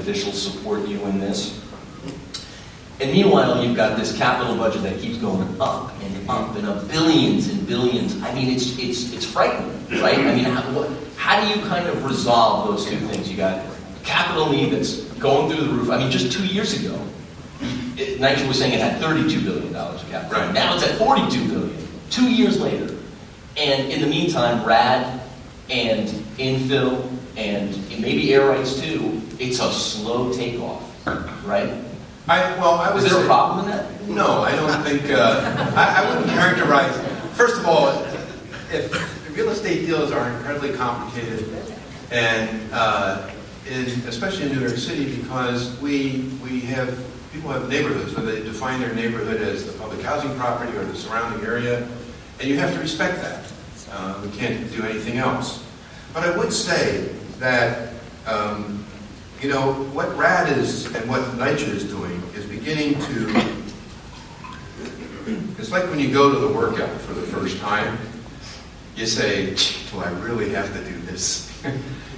officials support you in this. And meanwhile, you've got this capital budget that keeps going up and up and up, billions and billions. I mean, it's frightening, right? I mean, how do you kind of resolve those two things? You got capital need that's going through the roof. I mean, just 2 years ago, NYCHA was saying it had $32 billion of capital. Right. Now it's at $42 billion, 2 years later. And in the meantime, RAD and infill and maybe air rights too, it's a slow takeoff, right? Is there a problem in that? No, I don't think, I wouldn't characterize, first of all, if real estate deals are incredibly complicated, and especially in New York City, because people have neighborhoods, where they define their neighborhood as the public housing property or the surrounding area, and you have to respect that. We can't do anything else. But I would say that what RAD is and what NYCHA is doing is beginning to, it's like when you go to the workout for the first time, you say, do I really have to do this?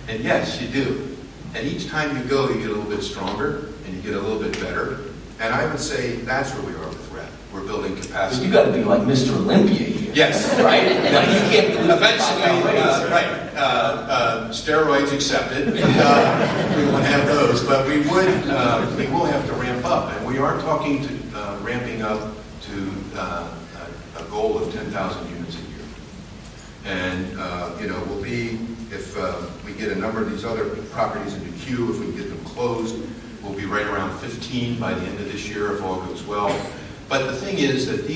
And yes, you do. And each time you go, you get a little bit stronger and you get a little bit better. And I would say that's where we are with RAD. We're building capacity. You got to be like Mr. Olympia here. Yes. Right? Like you can't be eventually, steroids accepted. We won't have those, but we will have to ramp up, and we are talking to ramping up to a goal of 10,000 units a year. And we'll be, if we get a number of these other properties into queue, if we can get them closed, we'll be right around 15 by the end of this year if all goes well. But the thing is that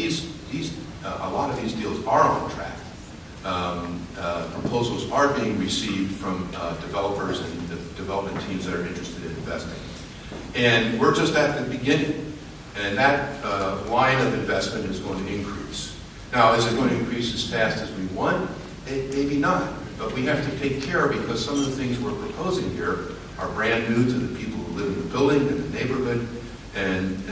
a lot of these deals are on track. Proposals are being received from developers and the development teams that are interested in investing. And we're just at the beginning. And that line of investment is going to increase. Now, is it going to increase as fast as we want? Maybe not. But we have to take care because some of the things we're proposing here are brand new to the people who live in the building and the neighborhood. And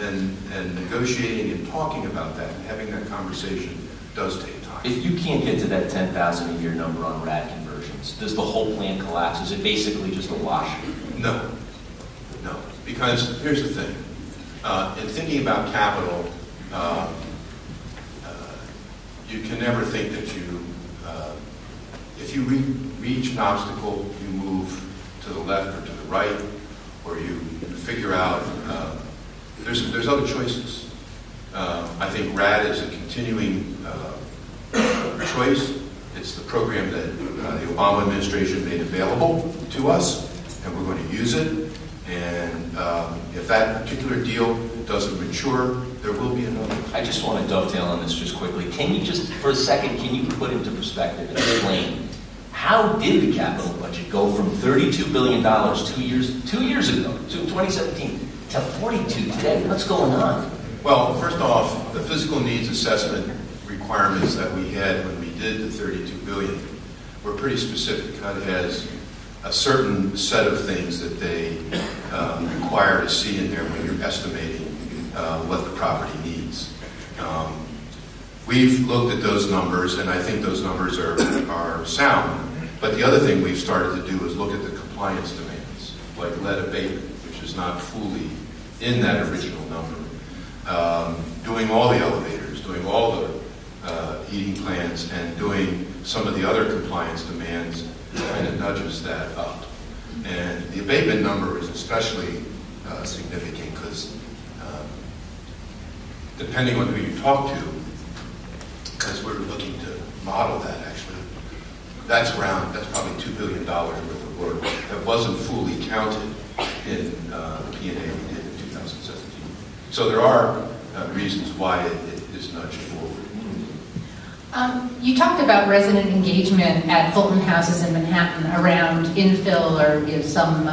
negotiating and talking about that and having that conversation does take time. If you can't get to that 10,000 a year number on RAD conversions, does the whole plan collapse? Is it basically just a wash? No. Because here's the thing. In thinking about capital, you can never think that if you reach an obstacle, you move to the left or to the right, or you figure out there's other choices. I think RAD is a continuing choice. It's the program that the Obama administration made available to us, and we're going to use it. And if that particular deal doesn't mature, there will be another. I just want to dovetail on this just quickly. Can you just, for a second, can you put into perspective and explain how did the capital budget go from $32 billion 2 years ago, to 2017, to 42 today? What's going on? Well, first off, the physical needs assessment requirements that we had when we did the $32 billion were pretty specific. It has a certain set of things that they require to see in there when you're estimating what the property needs. We've looked at those numbers, and I think those numbers are sound. But the other thing we've started to do is look at the compliance demands, like lead abatement, which is not fully in that original number. Doing all the elevators, doing all the heating plans, and doing some of the other compliance demands kind of nudges that up. And the abatement number is especially significant because depending on who you talk to, as we're looking to model that actually, that's probably $2 billion worth of work that wasn't fully counted in the P&A we did in 2017. So there are reasons why it is nudged forward. You talked about resident engagement at Fulton Houses in Manhattan around infill or some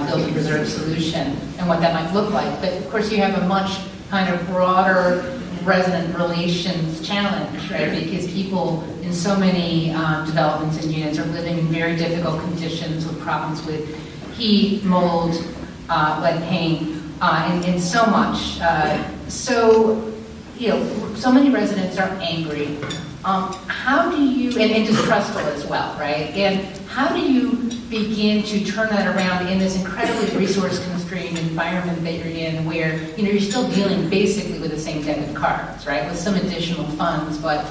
build and preserve solution and what that might look like. But of course you have a much kind of broader resident relations challenge, right? Because people in so many developments and units are living in very difficult conditions with problems with heat, mold, lead paint, and so much. So many residents are angry. How do you, and distrustful as well, right? And how do you begin to turn that around in this incredibly resource-constrained environment that you're in, where, you know, you're still dealing basically with the same deck of cards, right? With some additional funds, but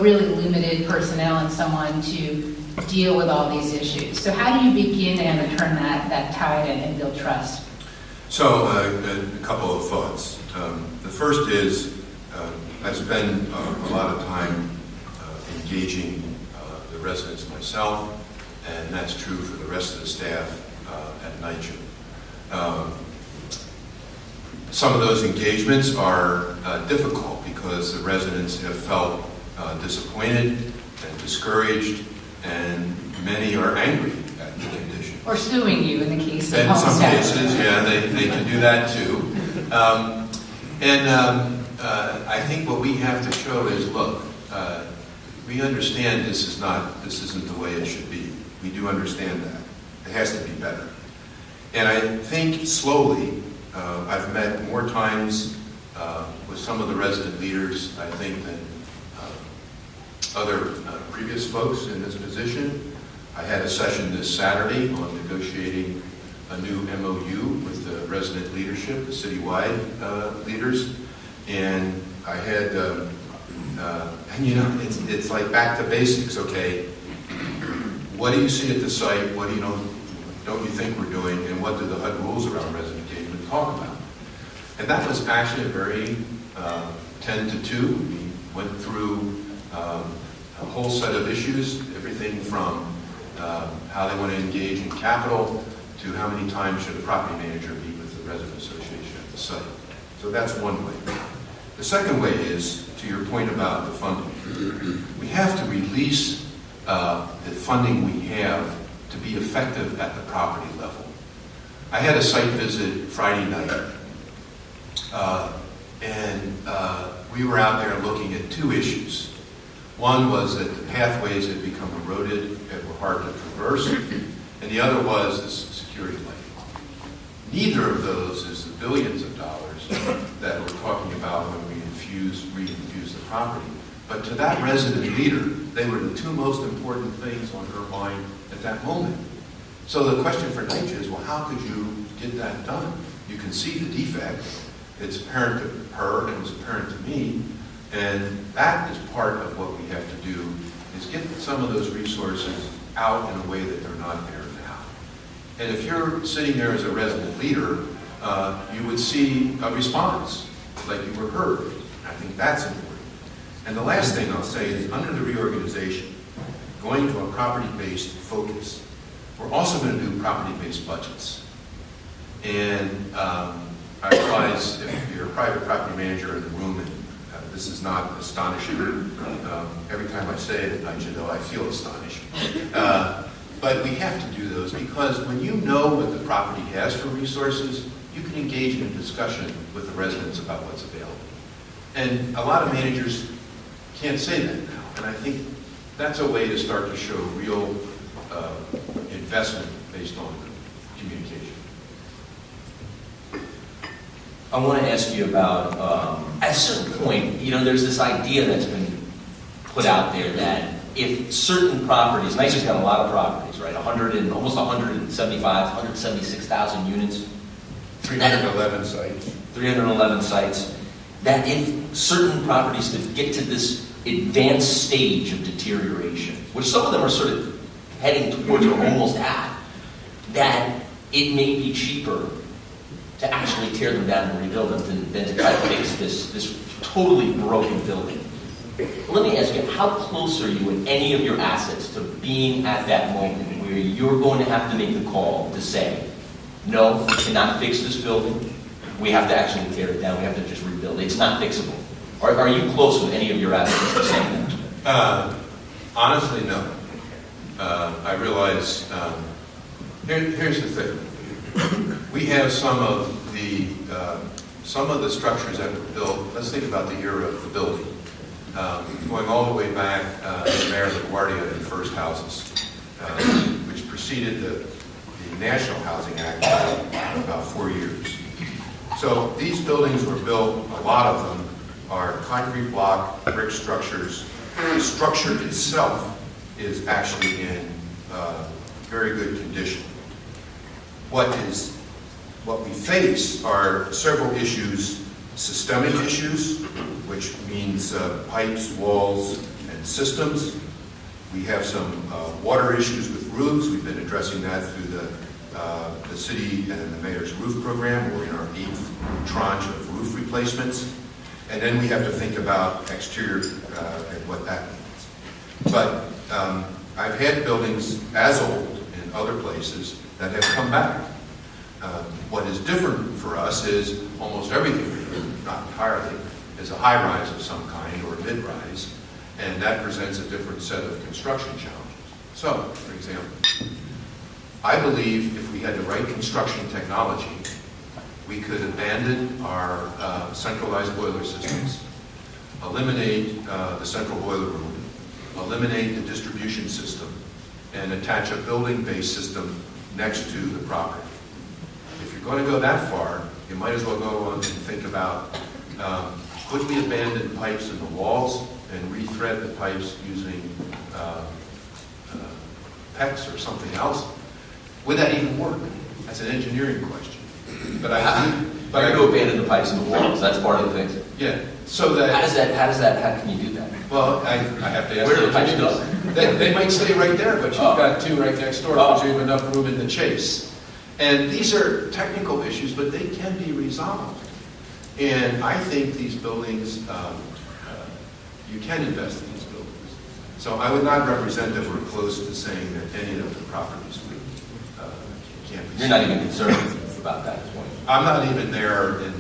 really limited personnel and someone to deal with all these issues. So how do you begin and turn that tide and build trust? So a couple of thoughts. The first is I spend a lot of time engaging the residents myself, and that's true for the rest of the staff at NYCHA. Some of those engagements are difficult because the residents have felt disappointed and discouraged, and many are angry at the condition. Or suing you in the case of In some homestead. cases, yeah, they can do that too. I think what we have to show is, look, we understand this isn't the way it should be. We do understand that. It has to be better. And I think slowly, I've met more times with some of the resident leaders, I think, than other previous folks in this position. I had a session this Saturday on negotiating a new MOU with the resident leadership, the citywide leaders, and I had, and you know, it's like back to basics, okay? What do you see at the site? What do you know, don't you think we're doing? And what do the HUD rules around resident engagement talk about? And that was actually a very 10 to 2. We went through a whole set of issues, everything from how they want to engage in capital to how many times should a property manager meet with the resident association at the site. So that's one way. The second way is, to your point about the funding. We have to release the funding we have to be effective at the property level. I had a site visit Friday night, and we were out there looking at 2 issues. One was that the pathways had become eroded and were hard to traverse, and the other was the security lighting. Neither of those is the billions of dollars that we're talking about when we re-infuse the property. But to that resident leader, they were the 2 most important things on her mind at that moment. So the question for NYCHA is, well, how could you get that done? You can see the defect. It's apparent to her, and it was apparent to me. And that is part of what we have to do, is get some of those resources out in a way that they're not there now. And if you're sitting there as a resident leader, you would see a response, like you were heard. I think that's important. And the last thing I'll say is, under the reorganization, going to a property-based focus, we're also going to do property-based budgets. And I realize if you're a private property manager in the room, and this is not astonishing. Every time I say it at NYCHA, though, I feel astonished. But we have to do those because when you know what the property has for resources, you can engage in a discussion with the residents about what's available. And a lot of managers can't say that now. And I think that's a way to start to show real investment based on communication. I want to ask you about, at a certain point, you know, there's this idea that's been put out there that if certain properties, NYCHA's got a lot of properties, right? Almost 175, 176,000 units. 311 sites. 311 sites. That if certain properties could get to this advanced stage of deterioration, which some of them are sort of heading towards or almost at, that it may be cheaper to actually tear them down and rebuild them than to try to fix this totally broken building. Let me ask you, how close are you in any of your assets to being at that moment where you're going to have to make the call to say, no, we cannot fix this building, we have to actually tear it down, we have to just rebuild it, it's not fixable? Are you close with any of your assets to saying that? Honestly, no. I realize, here's the thing. We have some of the structures that were built. Let's think about the era of the building, going all the way back to Mayor LaGuardia and first houses, which preceded the National Housing Act by about 4 years. So these buildings were built. A lot of them are concrete block, brick structures. The structure itself is actually in very good condition. What we face are several issues, systemic issues, which means pipes, walls, and systems. We have some water issues with roofs. We've been addressing that through the city and the mayor's roof program. We're in our 8th tranche of roof replacements. And then we have to think about exterior and what that means. But I've had buildings as old in other places that have come back. What is different for us is almost everything, not entirely, is a high-rise of some kind or a mid-rise, and that presents a different set of construction challenges. So, for example, I believe if we had the right construction technology, we could abandon our centralized boiler systems, eliminate the central boiler room, eliminate the distribution system, and attach a building-based system next to the property. If you're going to go that far, you might as well go on and think about, could we abandon pipes in the walls and rethread the pipes using PEX or something else? Would that even work? That's an engineering question. But I go abandon the pipes in the walls. That's part of the thing. Yeah. So that. How can you do that? Well, I have to ask. Where do the pipes go? They might stay right there, but you've got two right next door because you have enough room in the chase. And these are technical issues, but they can be resolved. And I think these buildings, you can invest in these buildings. So I would not represent that we're close to saying that any of the properties can't be. You're not even concerned about that point. I'm not even there in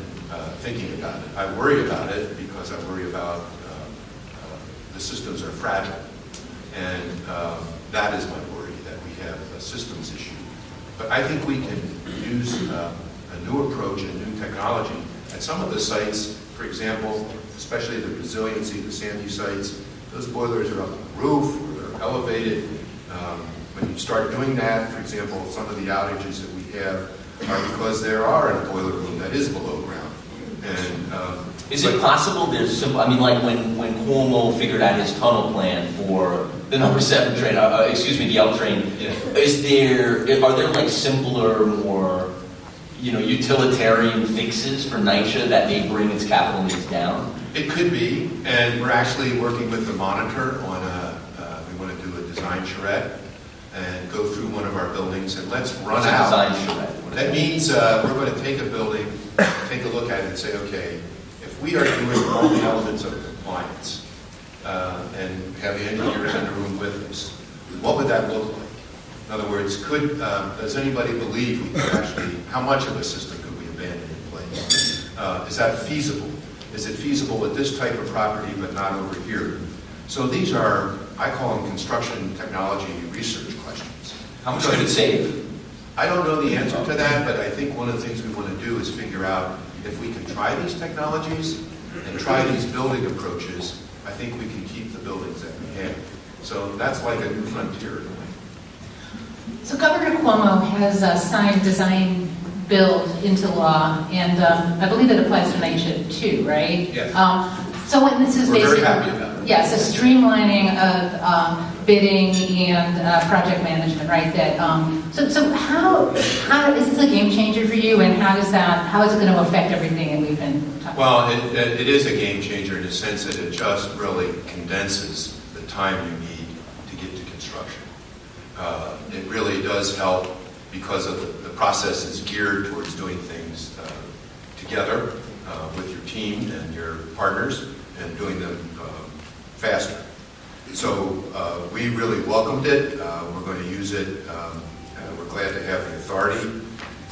thinking about it. I worry about it because I worry about the systems are fragile. And that is my worry, that we have a systems issue. But I think we can use a new approach and new technology at some of the sites. For example, especially the resiliency, the sandy sites, those boilers are up on the roof or they're elevated. When you start doing that, for example, some of the outages that we have are because there are a boiler room that is below ground. And is it possible there's simple, I mean, like when Cuomo figured out his tunnel plan for the number 7 train, the L train, yeah. Are there like simpler, more, utilitarian fixes for NYCHA that may bring its capital needs down? It could be, and we're actually working with the monitor on we want to do a design charrette and go through one of our buildings and let's run out. Design charrette? That means we're going to take a building, take a look at it and say, okay, if we are doing all the elements of compliance and have the engineers in the room with us, what would that look like? In other words, does anybody believe we could actually, how much of a system could we abandon in place? Is that feasible? Is it feasible with this type of property but not over here? So these are, I call them construction technology research questions. How much could it save? I don't know the answer to that, but I think one of the things we want to do is figure out if we can try these technologies and try these building approaches, I think we can keep the buildings that we have. So that's like a new frontier. So Governor Cuomo has signed design build into law, and I believe it applies to NYCHA too, right? Yes. So when this is We're basically, very happy about it. yes, a streamlining of bidding and project management, right? That so how is this a game changer for you, and how is it going to affect everything that we've been talking Well, about? it is a game changer in the sense that it just really condenses the time you need to get to construction. It really does help because of the process is geared towards doing things together with your team and your partners and doing them faster. So we really welcomed it. We're going to use it. We're glad to have the authority.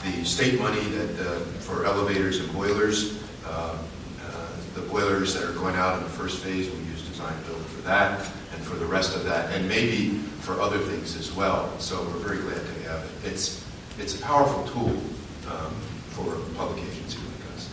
The state money that for elevators and boilers, the boilers that are going out in the first phase, we use design build for that and for the rest of that, and maybe for other things as well. So we're very glad to have it. It's a powerful tool for a public agency like us.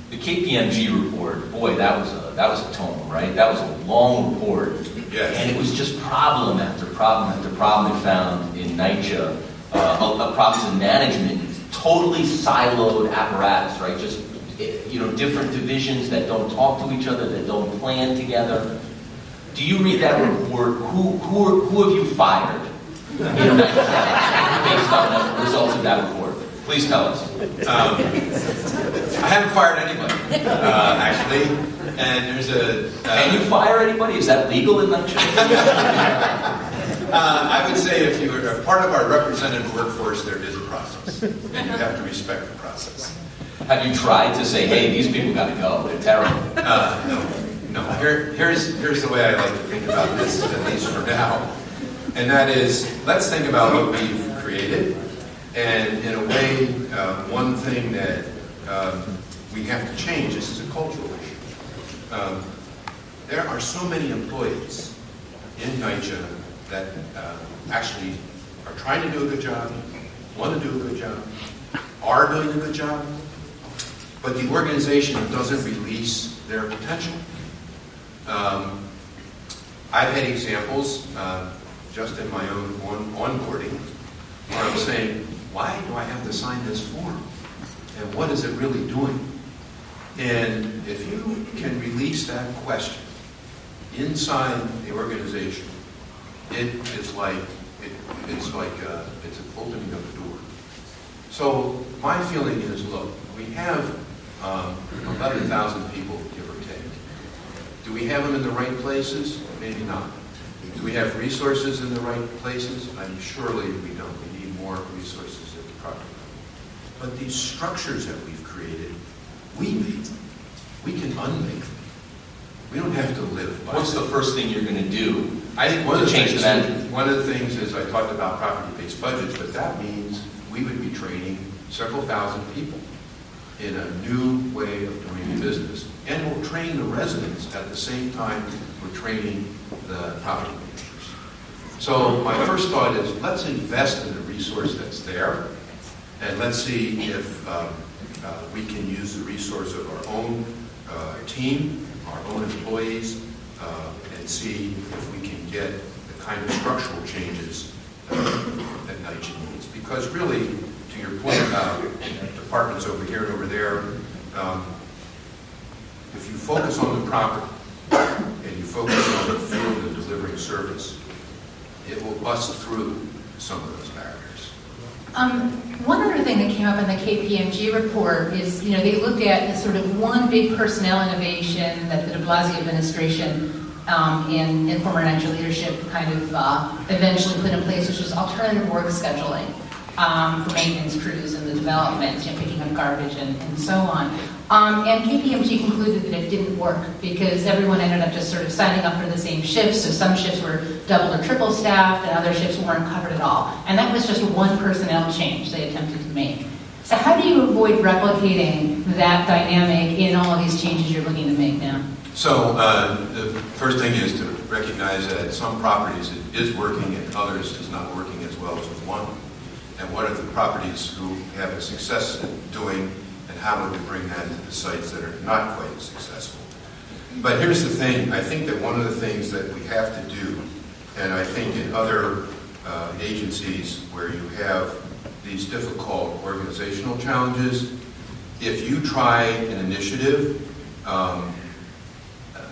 The KPMG report, boy, that was a tome, right? That was a long report. Yes. And it was just problem after problem after problem they found in NYCHA, problems in management, totally siloed apparatus, right? Just, different divisions that don't talk to each other, that don't plan together. Do you read that report? Who have you fired in NYCHA based on the results of that report? Please tell us. I haven't fired anybody, actually, and there's a... Can you fire anybody? Is that legal in NYCHA? I would say if you are a part of our representative workforce, there is a process, and you have to respect the process. Have you tried to say, hey, these people got to go, they're terrible? No. Here's the way I like to think about this, at least for now, and that is, let's think about what we've created, and in a way, one thing that we have to change, this is a cultural issue. There are so many employees in NYCHA that actually are trying to do a good job, want to do a good job, are doing a good job, but the organization doesn't release their potential. I've had examples just in my own onboarding where I'm saying, why do I have to sign this form? And what is it really doing? And if you can release that question inside the organization, it's like it's opening of a door. So my feeling is, look, we have 11,000 people, give or take. Do we have them in the right places? Maybe not. Do we have resources in the right places? Surely we don't. We need more resources at the property level. But these structures that we've created, we made them. We can unmake them. We don't have to live by What's the first thing you're going to do? I think one of the things is I talked about property-based budgets, but that means we would be training several thousand people in a new way of doing business. And we'll train the residents at the same time we're training the property managers. So my first thought is, let's invest in the resource that's there, and let's see if we can use the resource of our own team, our own employees, and see if we can get the kind of structural changes that NYCHA needs. Because really, to your point about departments over here and over there, if you focus on the property and you focus on the field and delivering service, it will bust through some of those barriers. One other thing that came up in the KPMG report is, they looked at the sort of one big personnel innovation that the de Blasio administration in former NYCHA leadership kind of eventually put in place, which was alternative work scheduling for maintenance crews and the development, picking up garbage and so on. And KPMG concluded that it didn't work because everyone ended up just sort of signing up for the same shifts. So some shifts were double or triple staffed and other shifts weren't covered at all. And that was just one personnel change they attempted to make. So how do you avoid replicating that dynamic in all of these changes you're looking to make now? So the first thing is to recognize that at some properties it is working and others is not working as well as with one. And what are the properties who have a success in doing, and how would we bring that to the sites that are not quite as successful? But here's the thing, I think that one of the things that we have to do, and I think in other agencies where you have these difficult organizational challenges, if you try an initiative,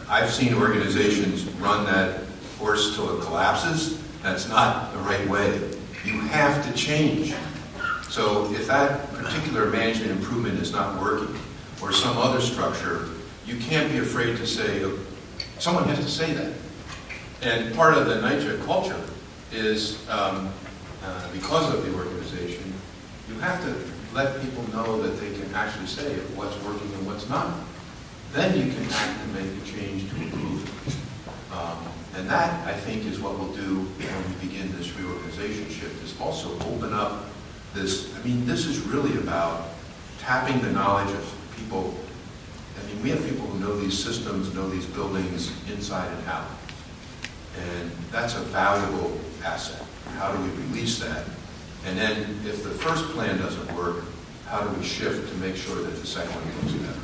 I've seen organizations run that horse till it collapses. That's not the right way. You have to change. So if that particular management improvement is not working, or some other structure, you can't be afraid to say, someone has to say that. And part of the NYCHA culture is, because of the organization, you have to let people know that they can actually say what's working and what's not. Then you can act and make a change to improve it. And that, I think, is what we'll do when we begin this reorganization shift, is also open up this. This is really about tapping the knowledge of people. We have people who know these systems, know these buildings inside and out. And that's a valuable asset. How do we release that? And then if the first plan doesn't work, how do we shift to make sure that the second one goes better?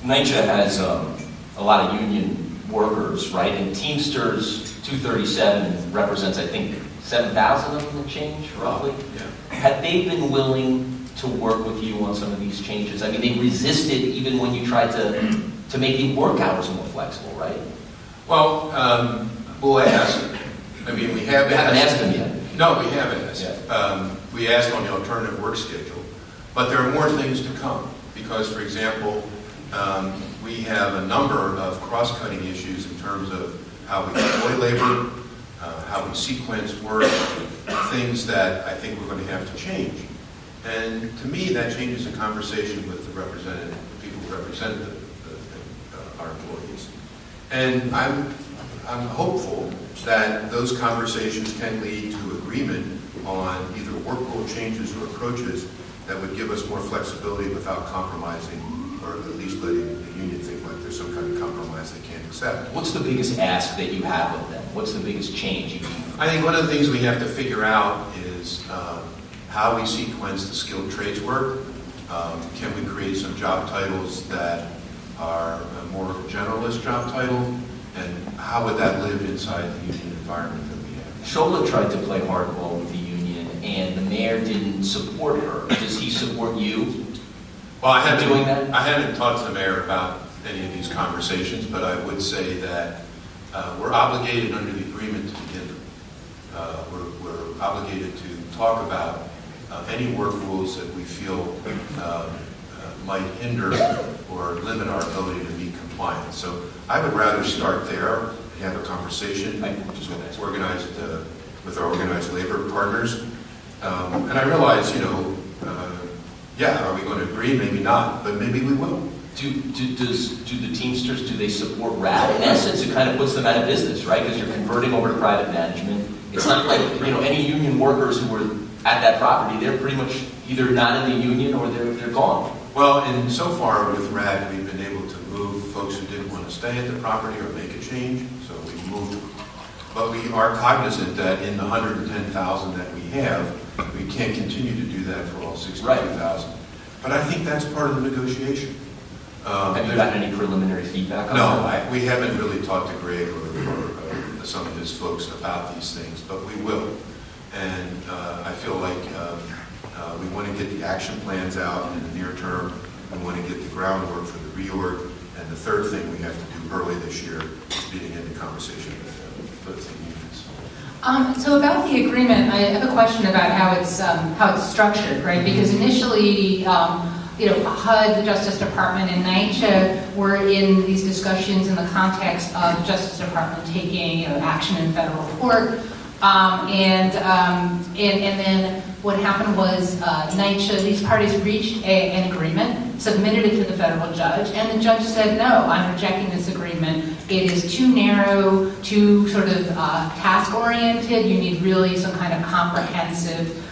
NYCHA has a lot of union workers, right? And Teamsters 237 represents, I think, 7,000 of them and change, roughly. Yeah. Have they been willing to work with you on some of these changes? They resisted even when you tried to make the work hours more flexible, right? Well, we'll ask. We have haven't asked them yet. No, we haven't. Yeah. We asked on the alternative work schedule, but there are more things to come. Because, for example, we have a number of cross-cutting issues in terms of how we deploy labor, how we sequence work, things that I think we're going to have to change. And to me, that changes the conversation with the people who represent our employees. And I'm hopeful that those conversations can lead to agreement on either work rule changes or approaches that would give us more flexibility without compromising, or at least letting the union think like there's some kind of compromise they can't accept. What's the biggest ask that you have of them? What's the biggest change you need? I think one of the things we have to figure out is how we sequence the skilled trades work. Can we create some job titles that are a more generalist job title? And how would that live inside the union environment that we have? Shola tried to play hardball with the union, and the mayor didn't support her. Does he support you? Well, I haven't talked to the mayor about any of these conversations, but I would say that we're obligated under the agreement to begin them. We're obligated to talk about any work rules that we feel might hinder or limit our ability to meet compliance. So I would rather start there and have a conversation with our organized labor partners. And I realize, are we going to agree? Maybe not, but maybe we will. Do the Teamsters, do they support RAD? In essence, it kind of puts them out of business, right? Because you're converting over to private management. It's not like, any union workers who were at that property, they're pretty much either not in the union or they're gone. Well, and so far with RAD, we've been able to move folks who didn't want to stay at the property or make a change, so we've moved them. But we are cognizant that in the 110,000 that we have, we can't continue to do that for all 62,000. Right. But I think that's part of the negotiation. Have you gotten any preliminary feedback on that? No, we haven't really talked to Greg or some of his folks about these things, but we will. And I feel like we want to get the action plans out in the near term. We want to get the groundwork for the reorg. And the third thing we have to do early this year is getting into conversation with the unions. So about the agreement, I have a question about how it's structured, right? Because initially, HUD, the Justice Department, and NYCHA were in these discussions in the context of the Justice Department taking action in federal court. And then what happened was NYCHA, these parties reached an agreement, submitted it to the federal judge, and the judge said, no, I'm rejecting this agreement. It is too narrow, too sort of task-oriented. You need really some kind of comprehensive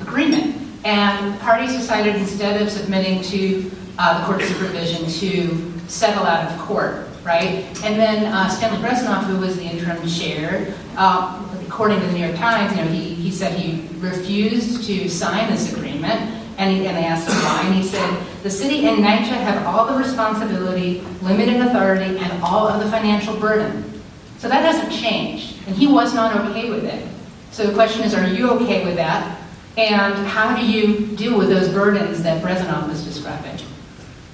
agreement. And the parties decided instead of submitting to the court of supervision to settle out of court, right? And then Stanley Bresnoff, who was the interim chair, according to the New York Times, he said he refused to sign this agreement, and they asked him why, and he said, the city and NYCHA have all the responsibility, limited authority, and all of the financial burden. So that hasn't changed, and he was not okay with it. So the question is, are you okay with that? And how do you deal with those burdens that Bresnoff was describing?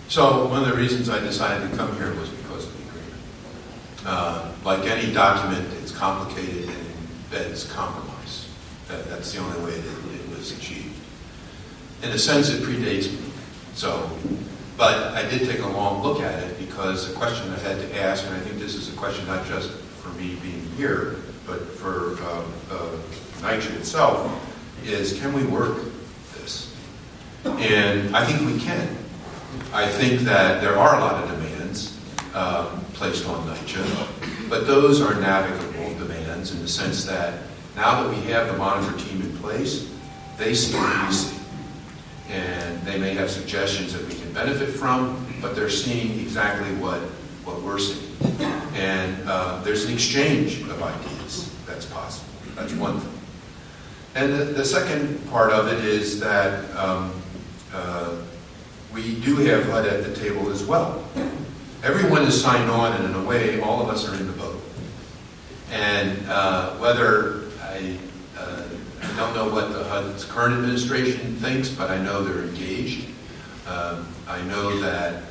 So one of the reasons I decided to come here was because of the agreement. Like any document, it's complicated and embeds compromise. That's the only way that it was achieved. In a sense, it predates me. But I did take a long look at it because the question I had to ask, and I think this is a question not just for me being here, but for NYCHA itself, is can we work this? And I think we can. I think that there are a lot of demands placed on NYCHA, but those are navigable demands in the sense that now that we have the monitor team in place, they see what we see. And they may have suggestions that we can benefit from, but they're seeing exactly what we're seeing. And there's an exchange of ideas that's possible. That's one thing. And the second part of it is that we do have HUD at the table as well. Everyone is signed on, and in a way, all of us are in the boat. And whether I don't know what the HUD's current administration thinks, but I know they're engaged. I know that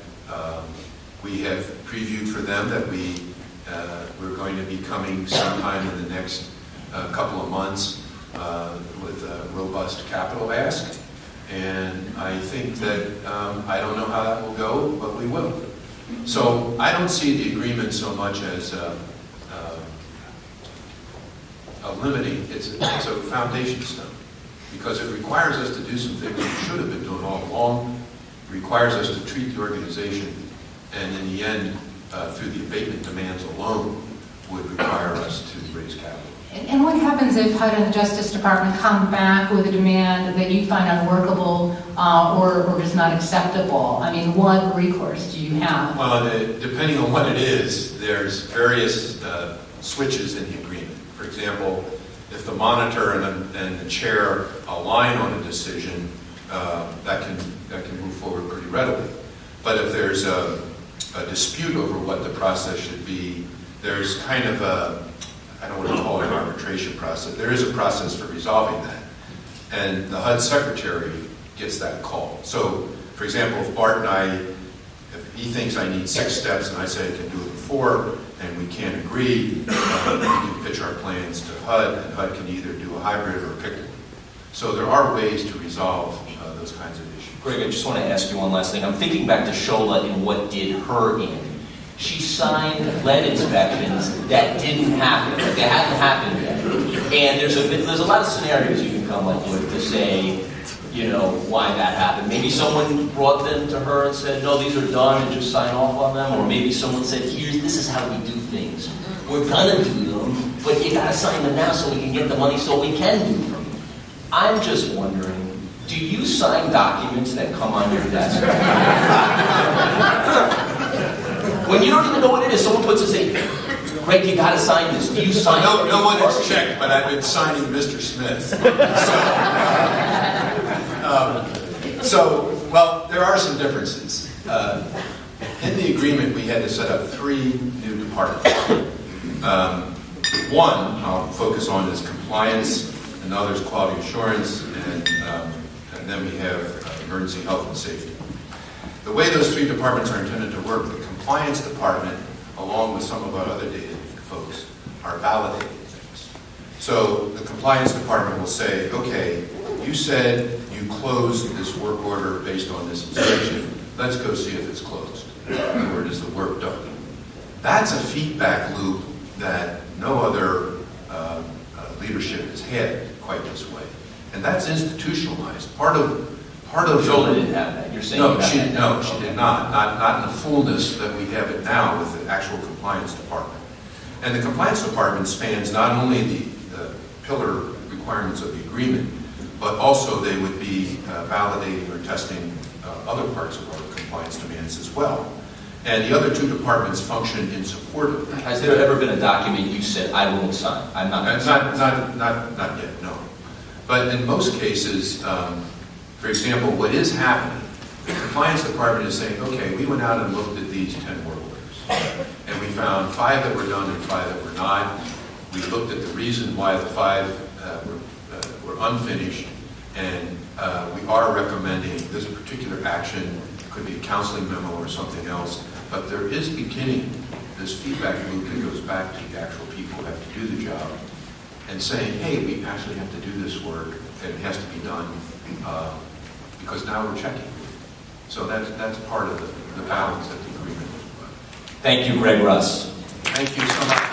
we have previewed for them that we're going to be coming sometime in the next couple of months with a robust capital ask. And I think that, I don't know how that will go, but we will. So I don't see the agreement so much as a limiting, it's a foundation stone. Because it requires us to do some things we should have been doing all along. It requires us to treat the organization, and in the end, through the abatement demands alone, would require us to raise capital. And what happens if HUD and the Justice Department come back with a demand that you find unworkable or is not acceptable? I mean, what recourse do you have? Well, depending on what it is, there's various switches in the agreement. For example, if the monitor and the chair align on a decision, that can move forward pretty readily. But if there's a dispute over what the process should be, there's kind of I don't want to call it an arbitration process. There is a process for resolving that. And the HUD secretary gets that call. So, for example, if Bart and if he thinks I need 6 steps and I say I can do it in 4, and we can't agree, we can pitch our plans to HUD, and HUD can either do a hybrid or pick one. So there are ways to resolve those kinds of issues. Greg, I just want to ask you one last thing. I'm thinking back to Shola and what did her in. She signed lead inspections that didn't happen. They hadn't happened yet. And there's a lot of scenarios you can come up with to say, you know, why that happened. Maybe someone brought them to her and said, no, these are done, and just sign off on them. Or maybe someone said, this is how we do things. We're gonna do them, but you gotta sign them now so we can get the money so we can do them. I'm just wondering, do you sign documents that come on your desk? When you don't even know what it is, someone puts a say, Greg, you gotta sign this. Do you sign it? No one has checked, but I've been signing Mr. Smith. Well, there are some differences. In the agreement, we had to set up 3 new departments. One I'll focus on is compliance, another is quality assurance, and then we have emergency health and safety. The way those 3 departments are intended to work, the compliance department, along with some of our other data folks, are validating things. So the compliance department will say, okay, you said you closed this work order based on this inspection. Let's go see if it's closed. Where is the work done? That's a feedback loop that no other leadership has had quite this way. And that's institutionalized. Part of Shola didn't have that. You're saying she did not. Not in the fullness that we have it now with the actual compliance department. And the compliance department spans not only the pillar requirements of the agreement, but also they would be validating or testing other parts of our compliance demands as well. And the other 2 departments function in support of that. Has there ever been a document you said, I won't sign? I'm not going to sign. Not yet, no. But in most cases, for example, what is happening, the compliance department is saying, okay, we went out and looked at these 10 work orders, and we found 5 that were done and 5 that were not. We looked at the reason why the 5 were unfinished, and we are recommending this particular action. It could be a counseling memo or something else, but there is beginning this feedback loop that goes back to the actual people who have to do the job, and saying, hey, we actually have to do this work, and it has to be done because now we're checking. So that's part of the balance that the agreement is about. Thank you, Greg Russ. Thank you so much.